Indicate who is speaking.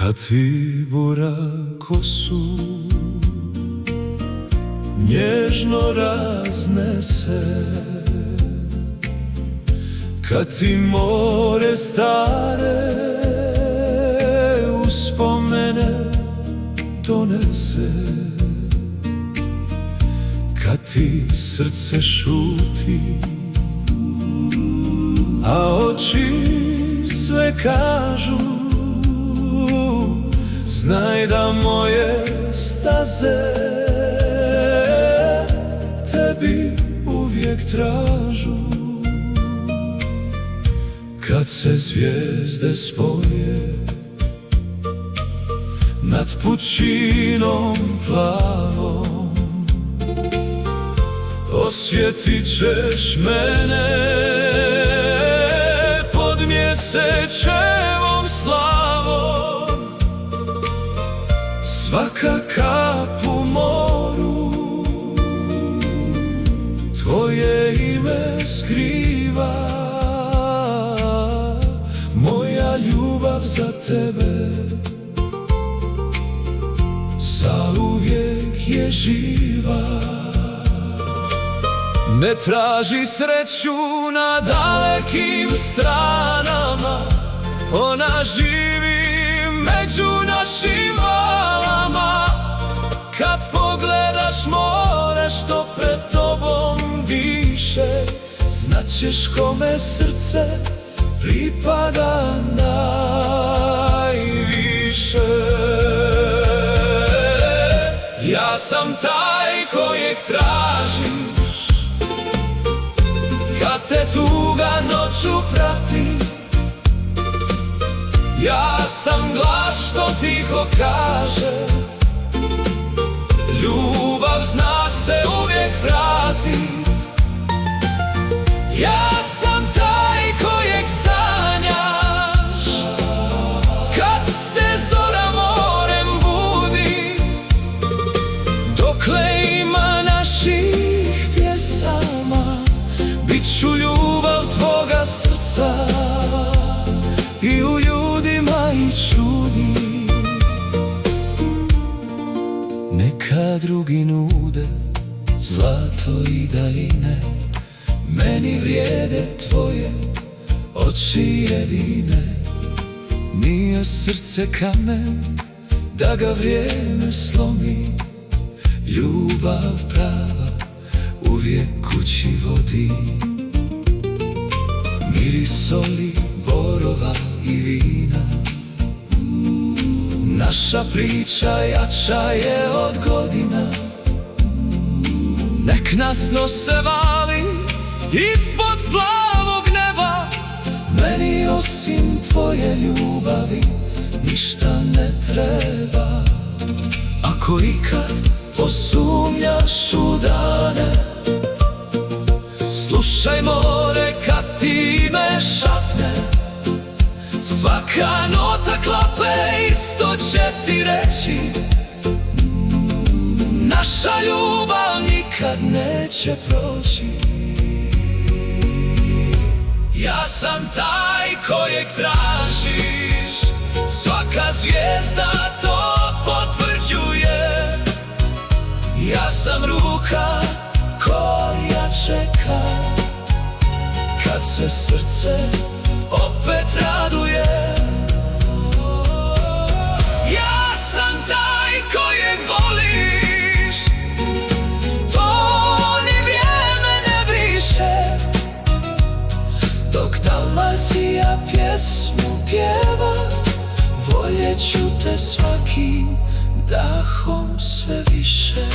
Speaker 1: Kad ti bura kosu nježno raznese, kad ti more stare uspomene donese, kad ti srce šuti, a oči sve kažu, znaj da moje staze tebi uvijek tražu. Kad se zvijezde spoje nad pučinom plavom, osjetit ćeš mene pod mjesečevom slavom. Svaka kap u moru tvoje ime skriva, moja ljubav za tebe zauvijek je živa. Ne traži sreću na dalekim stranama, ona živi među našim valama. Kad pogledaš more što pred tobom diše, znaćeš kome srce pripada najviše. Ja sam taj kojeg tražiš kad te tuga noću prati. Ja sam glas što tiho kaže, ljubav zna se uvijek vratit. Ja sam taj kojeg sanjaš kad se zora morem budi. Dokle ima naših pjesama, bit ću ljubav tvoga srca i u ljudima i čudi. Neka drugi nude zlato i daljine, meni vrijede tvoje oči jedine. Nije srce kamen da ga vrijeme slomi, ljubav prava uvijek kući vodi. Miris soli, borova i vina, naša priča jača je od godina. Nek nas nose vali ispod plavog neba, meni osim tvoje ljubavi ništa ne treba. Ako ikad posumnjaš u dane, slušaj more kad ti me šapne. Svaka nota klape isto će ti reći, naša ljubav nikad neće proći. Ja sam taj kojeg tražiš, svaka zvijezda to potvrđuje. Ja sam ruka koja čeka kad se srce opet raduje. Ja sam taj kojeg voliš, to ni vrijeme ne briše. Dok Dalmacija pjesmu pjeva, voljet ću te svakim dahom sve više.